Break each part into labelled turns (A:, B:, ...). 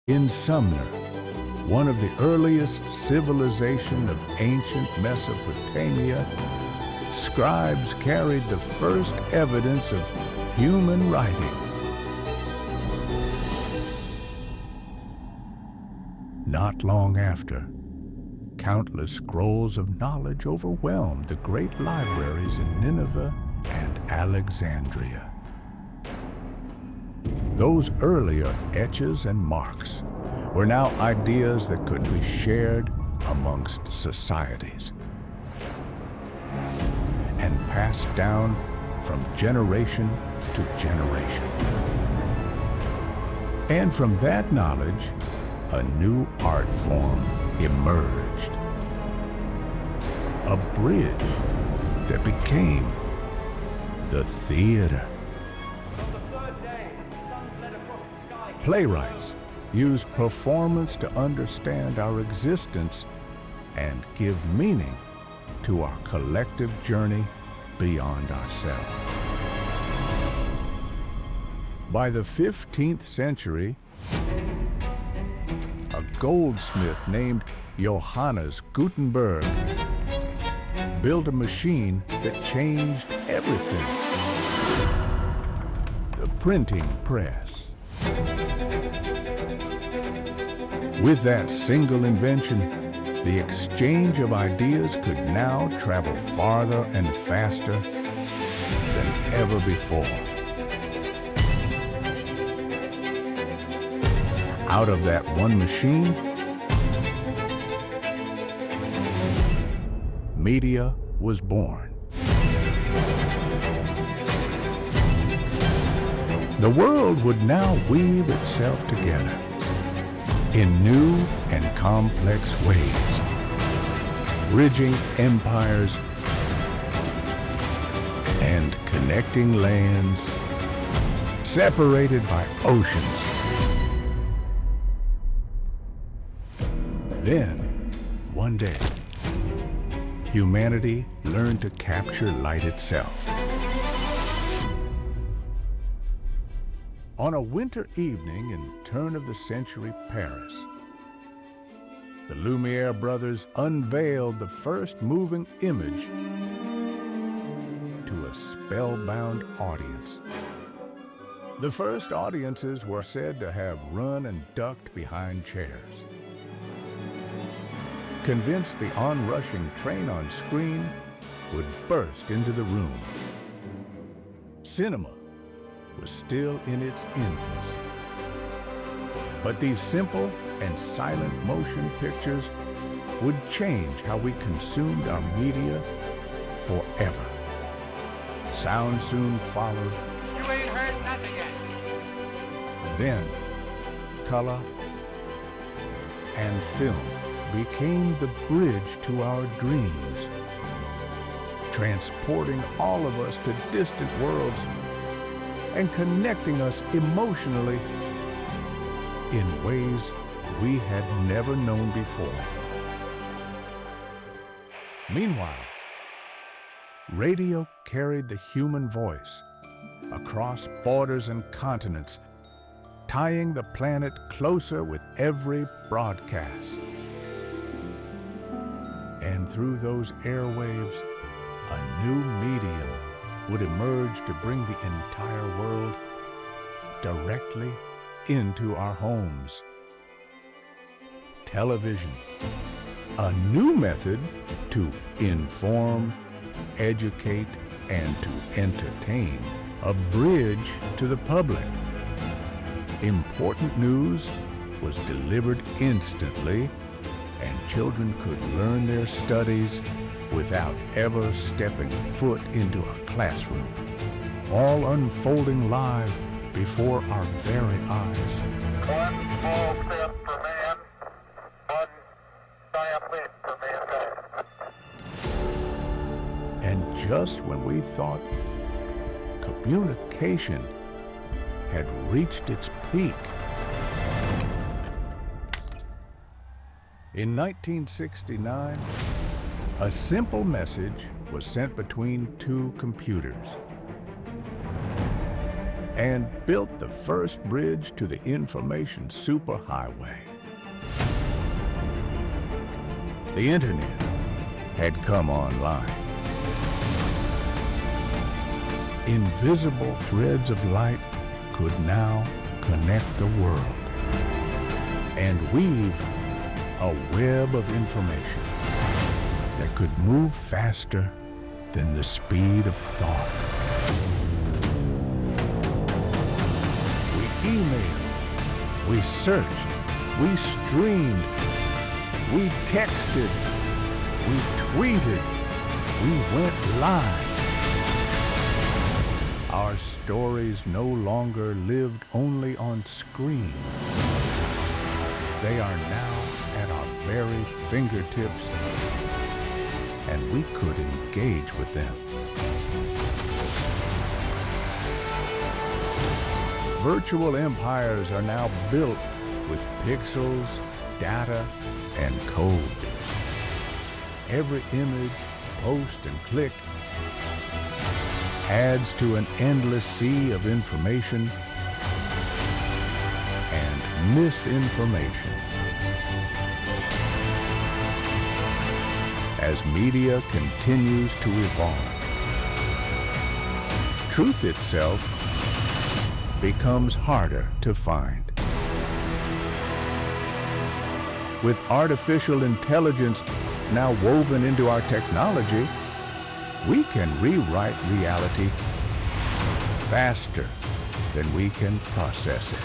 A: In Sumner, one of the earliest civilizations of ancient Mesopotamia, scribes carried the first evidence of human writing. Not long after, countless scrolls of knowledge overwhelmed the great libraries in Nineveh and Alexandria. Those earlier etches and marks were now ideas that could be shared amongst societies and passed down from generation to generation. And from that knowledge, a new art form emerged. A bridge that became the theater. Playwrights use performance to understand our existence and give meaning to our collective journey beyond ourselves. By the 15th century, a goldsmith named Johannes Gutenberg built a machine that changed everything: the printing press. With that single invention, the exchange of ideas could now travel farther and faster than ever before. Out of that one machine, media was born. The world would now weave itself together in new and complex ways, bridging empires and connecting lands separated by oceans. Then, one day, humanity learned to capture light itself. On a winter evening in turn-of-the-century Paris, the Lumiere brothers unveiled the first moving image to a spellbound audience. The first audiences were said to have run and ducked behind chairs, convinced the onrushing train on screen would burst into the room. Cinema was still in its infancy, but these simple and silent motion pictures would change how we consumed our media forever. Sound soon followed.
B: You ain't heard nothing yet.
A: Then, color and film became the bridge to our dreams, transporting all of us to distant worlds and connecting us emotionally in ways we had never known before. Meanwhile, radio carried the human voice across borders and continents, tying the planet closer with every broadcast. And through those airwaves, a new medium would emerge to bring the entire world directly into our homes. Television, a new method to inform, educate, and to entertain, a bridge to the public. Important news was delivered instantly, and children could learn their studies without ever stepping foot into a classroom, all unfolding live before our very eyes.
C: One small step for man, one giant leap for mankind.
A: And just when we thought communication had reached its peak, in 1969, a simple message was sent between two computers. and built the first bridge to the information superhighway. The internet had come online. Invisible threads of light could now connect the world and weave a web of information that could move faster than the speed of thought. We emailed, we searched, we streamed, we texted, we tweeted, we went live. Our stories no longer lived only on screen. They are now at our very fingertips, and we could engage with them. Virtual empires are now built with pixels, data, and code. Every image, post, and click adds to an endless sea of information and misinformation. As media continues to evolve, truth itself becomes harder to find. With artificial intelligence now woven into our technology, we can rewrite reality faster than we can process it.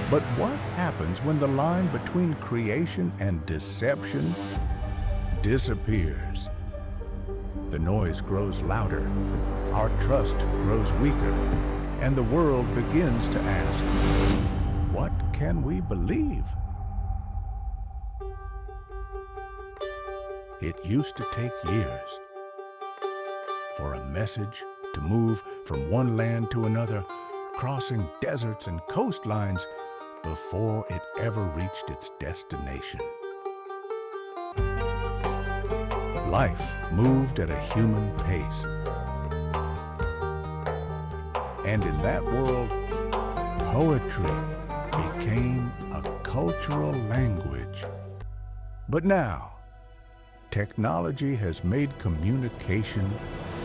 A: But what happens when the line between creation and deception disappears? The noise grows louder, our trust grows weaker, and the world begins to ask, what can we believe? It used to take years for a message to move from one land to another, crossing deserts and coastlines before it ever reached its destination. Life moved at a human pace. And in that world, poetry became a cultural language. But now, technology has made communication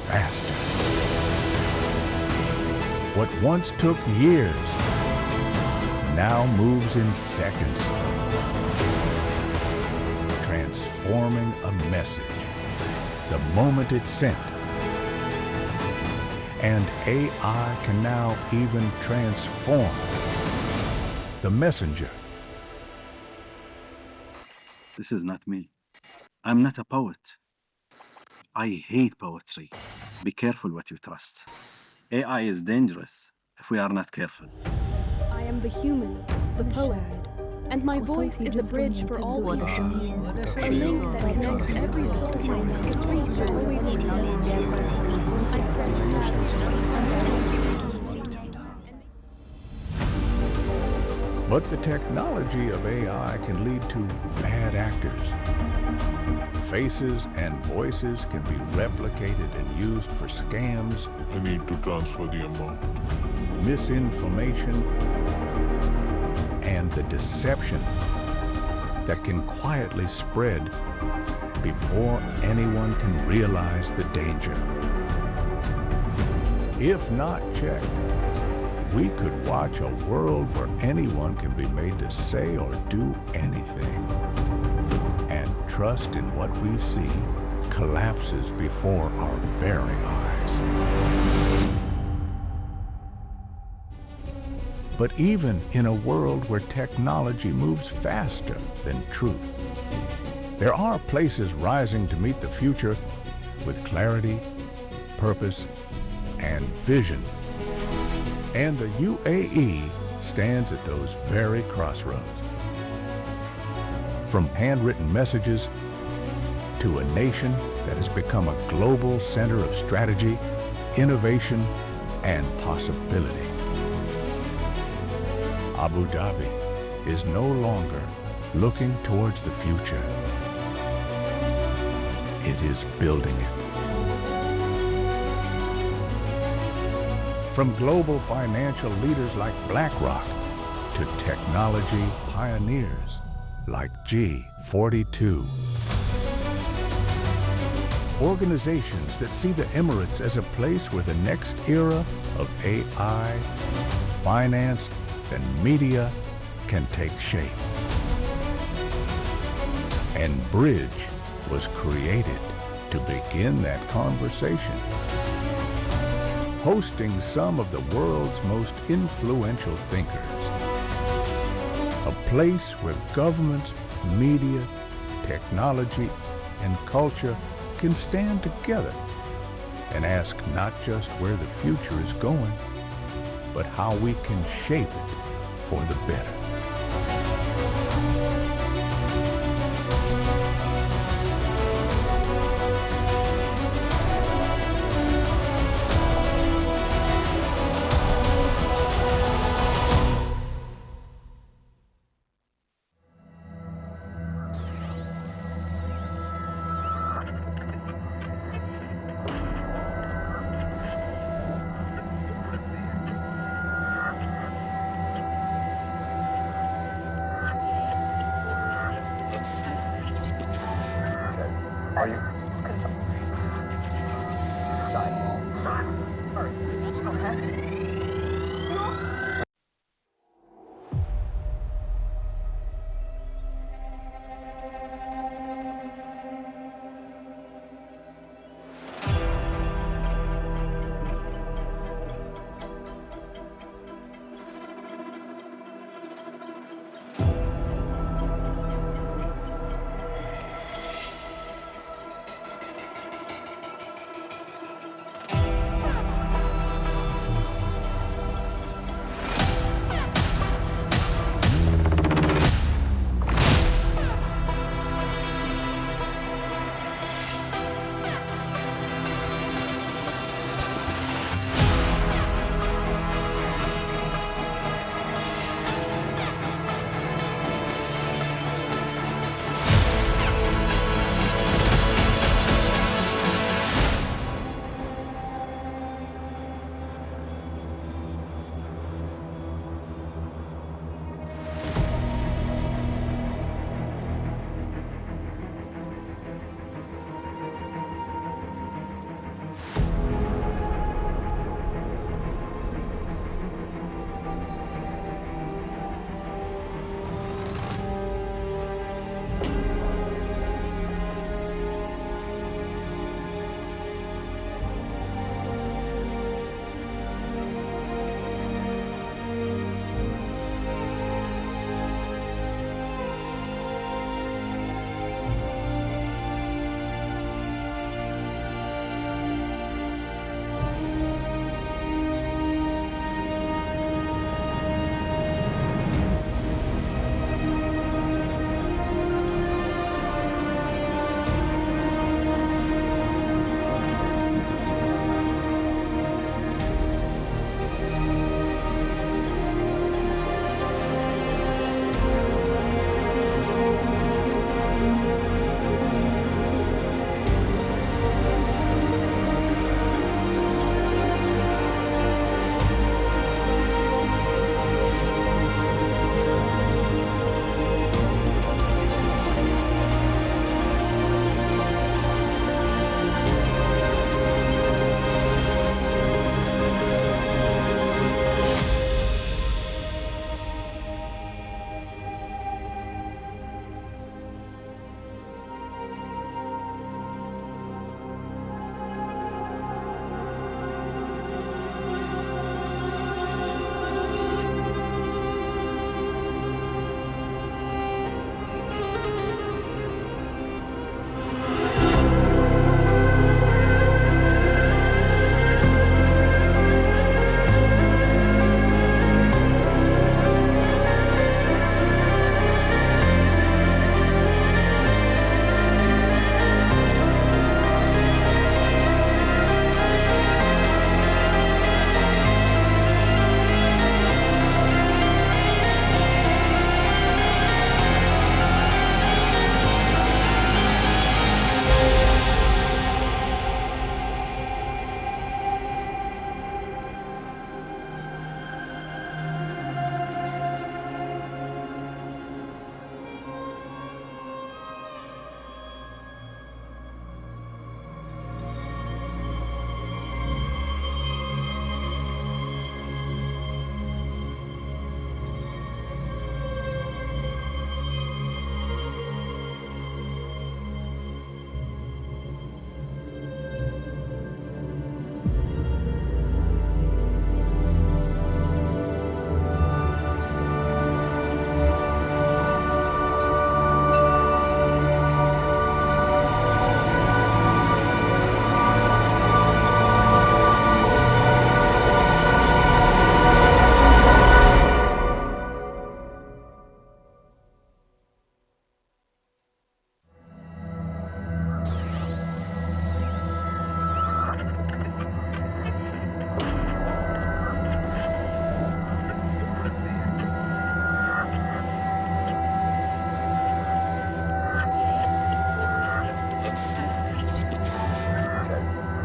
A: faster. What once took years now moves in seconds, transforming a message the moment it's sent. And AI can now even transform the messenger.
D: This is not me. I'm not a poet. I hate poetry. Be careful what you trust. AI is dangerous if we are not careful.
E: I am the human, the poet, and my voice is a bridge for all people. A link that connects every soul. Its reach will always
A: But the technology of AI can lead to bad actors. Faces and voices can be replicated and used for scams.
F: I need to transfer the amount.
A: Misinformation, and the deception that can quietly spread before anyone can realize the danger. If not checked, we could watch a world where anyone can be made to say or do anything. And trust in what we see collapses before our very eyes. But even in a world where technology moves faster than truth, there are places rising to meet the future with clarity, purpose, and vision. And the UAE stands at those very crossroads. From handwritten messages to a nation that has become a global center of strategy, innovation, and possibility. Abu Dhabi is no longer looking towards the future. It is building it. From global financial leaders like BlackRock to technology pioneers like G42. Organizations that see the Emirates as a place where the next era of AI, finance, and media can take shape. And Bridge was created to begin that conversation, hosting some of the world's most influential thinkers. A place where governments, media, technology, and culture can stand together and ask not just where the future is going, but how we can shape it for the better.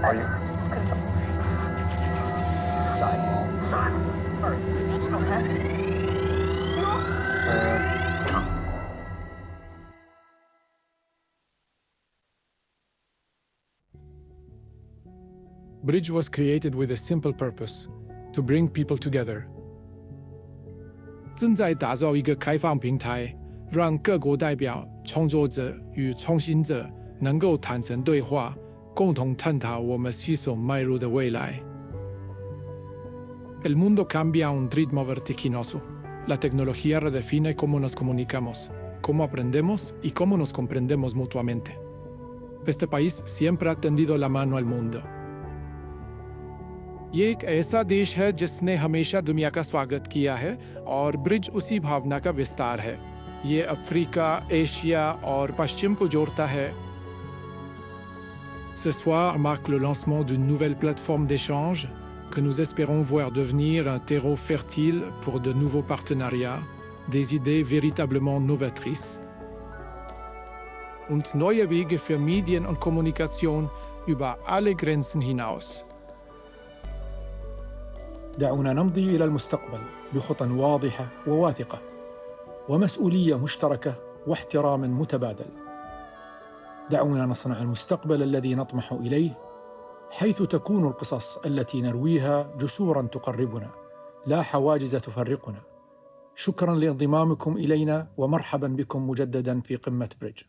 G: Bridge was created with a simple purpose: to bring people together. 正在打造一个开放平台，让各国代表、创作者与创新者能够坦诚对话，共同探讨我们携手迈入的未来。El mundo cambia a un ritmo vertiginoso. La tecnología redefine cómo nos comunicamos, cómo aprendemos y cómo nos comprendemos mutuamente. Este país siempre ha tendido la mano al mundo. ये एक ऐसा देश है जिसने हमेशा दुनिया का स्वागत किया है और ब्रिज उसी भावना का विस्तार है। ये अफ्रीका, एशिया और पश्चिम को जोड़ता है। Ce soir marque le lancement d'une nouvelle plateforme d'échange que nous espérons voir devenir un terreau fertile pour de nouveaux partenariats, des idées véritablement novatrices und neue Wege für Medien und Kommunikation über alle Grenzen hinaus.
H: دعونا نمضي إلى المستقبل بخطى واضحة وواثقة ومسؤولية مشتركة واحترام متبادل. دعونا نصنع المستقبل الذي نطمح إليه، حيث تكون القصص التي نرويها جسوراً تقربنا، لا حواجز تفرقنا. شكراً لانضمامكم إلينا ومرحباً بكم مجدداً في قمة بريدج.